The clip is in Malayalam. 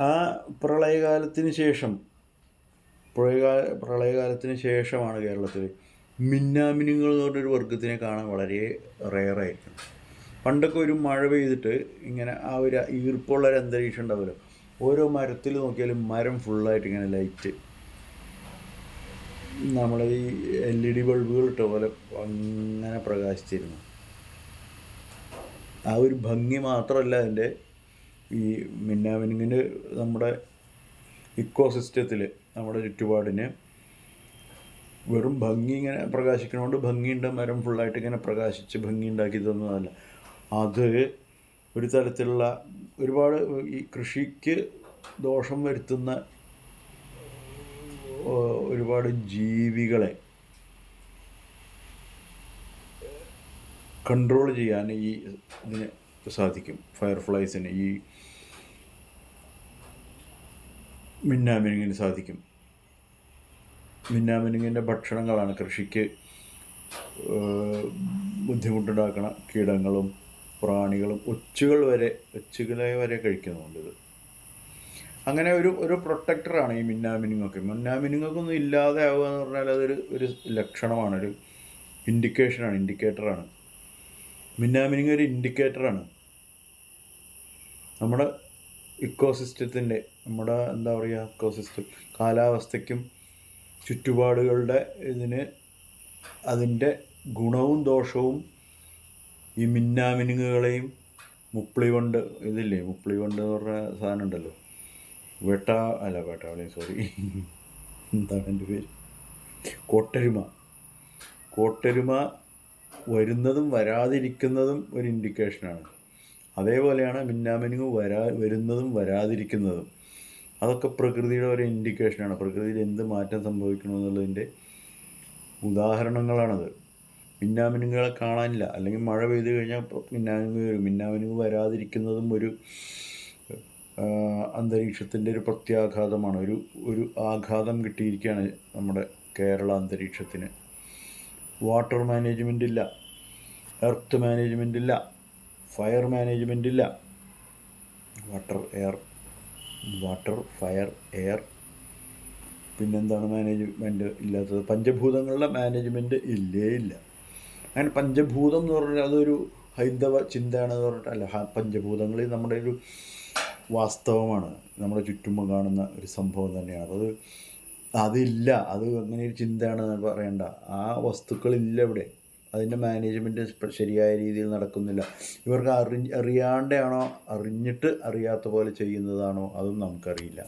ആ പ്രളയകാലത്തിന് ശേഷം പ്രളയകാലത്തിന് ശേഷമാണ് കേരളത്തിൽ മിന്നാമിനുങ്ങൾ എന്ന് പറഞ്ഞൊരു വർഗത്തിനെ കാണാൻ വളരെ റെയറായിരിക്കും. പണ്ടൊക്കെ ഒരു മഴ പെയ്തിട്ട് ഇങ്ങനെ ആ ഒരു ഈർപ്പുള്ളൊരു അന്തരീക്ഷം ഉണ്ടാവുമല്ലോ, ഓരോ മരത്തിൽ നോക്കിയാലും മരം ഫുള്ളായിട്ട് ഇങ്ങനെ ലൈറ്റ്, നമ്മൾ ഈ LED ബൾബുകൾ ഇട്ട പോലെ അങ്ങനെ പ്രകാശിച്ചിരുന്നു. ആ ഒരു ഭംഗി മാത്രമല്ല അതിൻ്റെ ഈ മിന്നാമിനുങ്ങിന് നമ്മുടെ ഇക്കോസിസ്റ്റത്തിൽ, നമ്മുടെ ചുറ്റുപാടിന് വെറും ഭംഗി ഇങ്ങനെ പ്രകാശിക്കണോണ്ട് ഭംഗിയുണ്ട്, മരം ഫുള്ളായിട്ട് ഇങ്ങനെ പ്രകാശിച്ച് ഭംഗി ഉണ്ടാക്കി തന്നതല്ല, അത് ഒരു തരത്തിലുള്ള ഒരുപാട് ഈ കൃഷിക്ക് ദോഷം വരുത്തുന്ന ഒരുപാട് ജീവികളെ കൺട്രോൾ ചെയ്യാൻ ഈ ഇതിന് സാധിക്കും. ഫയർഫ്ലൈസിന്, ഈ മിന്നാമിനുങ്ങിന് സാധിക്കും. മിന്നാമിനുങ്ങിൻ്റെ ഭക്ഷണങ്ങളാണ് കൃഷിക്ക് ബുദ്ധിമുട്ടുണ്ടാക്കുന്ന കീടങ്ങളും പ്രാണികളും, ഒച്ചുകളെ വരെ കഴിക്കുന്നുണ്ട് ഇത്. അങ്ങനെ ഒരു പ്രൊട്ടക്ടറാണ് ഈ മിന്നാമിനുങ്ങൊക്കെ. മിന്നാമിനുങ്ങൊക്കൊന്നും ഇല്ലാതെ ആവുക എന്ന് പറഞ്ഞാൽ ഒരു ലക്ഷണമാണ്, ഒരു ഇൻഡിക്കേറ്ററാണ്. മിന്നാമിനുങ്ങ ഒരു ഇൻഡിക്കേറ്ററാണ് നമ്മുടെ ഇക്കോസിസ്റ്റത്തിൻ്റെ, നമ്മുടെ എന്താ പറയുക, ഇക്കോസിസ്റ്റം, കാലാവസ്ഥയ്ക്കും ചുറ്റുപാടുകളുടെ ഇതിന് അതിൻ്റെ ഗുണവും ദോഷവും ഈ മിന്നാമിനുങ്ങുകളെയും മുപ്ലിവണ്ട് എന്ന് പറഞ്ഞ സാധനം ഉണ്ടല്ലോ, വേട്ടാവളി, സോറി, എന്താണ് എൻ്റെ പേര്, കോട്ടരുമ വരുന്നതും വരാതിരിക്കുന്നതും ഒരു ഇൻഡിക്കേഷനാണ്. അതേപോലെയാണ് മിന്നാമിനുങ്ങ് വരുന്നതും വരാതിരിക്കുന്നതും. അതൊക്കെ പ്രകൃതിയുടെ ഒരു ഇൻഡിക്കേഷനാണ്. പ്രകൃതിയിൽ എന്ത് മാറ്റം സംഭവിക്കണമെന്നുള്ളതിൻ്റെ ഉദാഹരണങ്ങളാണത്. മിന്നാമിനുങ്ങളെ കാണാനില്ല, അല്ലെങ്കിൽ മഴ പെയ്തു കഴിഞ്ഞാൽ മിന്നാമിനുങ്ങ് വരും. മിന്നാമിനുങ്ങ് വരാതിരിക്കുന്നതും ഒരു അന്തരീക്ഷത്തിൻ്റെ ഒരു പ്രത്യാഘാതമാണ്. ഒരു ആഘാതം കിട്ടിയിരിക്കുകയാണ് നമ്മുടെ കേരള അന്തരീക്ഷത്തിന്. വാട്ടർ മാനേജ്മെൻ്റ് ഇല്ല, എർത്ത് മാനേജ്മെൻ്റ് ഇല്ല, ഫയർ മാനേജ്മെൻ്റ് ഇല്ല. വാട്ടർ, ഫയർ, എയർ, പിന്നെന്താണ് മാനേജ്മെൻറ്റ് ഇല്ലാത്തത്? പഞ്ചഭൂതങ്ങളുടെ മാനേജ്മെൻറ്റ് ഇല്ല. അങ്ങനെ പഞ്ചഭൂതം എന്ന് പറഞ്ഞാൽ അതൊരു ഹൈന്ദവ ചിന്തയാണെന്ന് പറഞ്ഞിട്ടല്ല. പഞ്ചഭൂതങ്ങൾ നമ്മുടെ ഒരു വാസ്തവമാണ്, നമ്മുടെ ചുറ്റും കാണുന്ന ഒരു സംഭവം തന്നെയാണ്. അതില്ല, അത് അങ്ങനെ ഒരു ചിന്തയാണെന്ന് പറയണ്ട. ആ വസ്തുക്കളില്ല ഇവിടെ. അതിൻ്റെ മാനേജ്മെൻറ്റ് ശരിയായ രീതിയിൽ നടക്കുന്നില്ല. ഇവർക്ക് അറിയാണ്ടാണോ, അറിഞ്ഞിട്ട് അറിയാത്ത പോലെ ചെയ്യുന്നതാണോ, അതും നമുക്കറിയില്ല.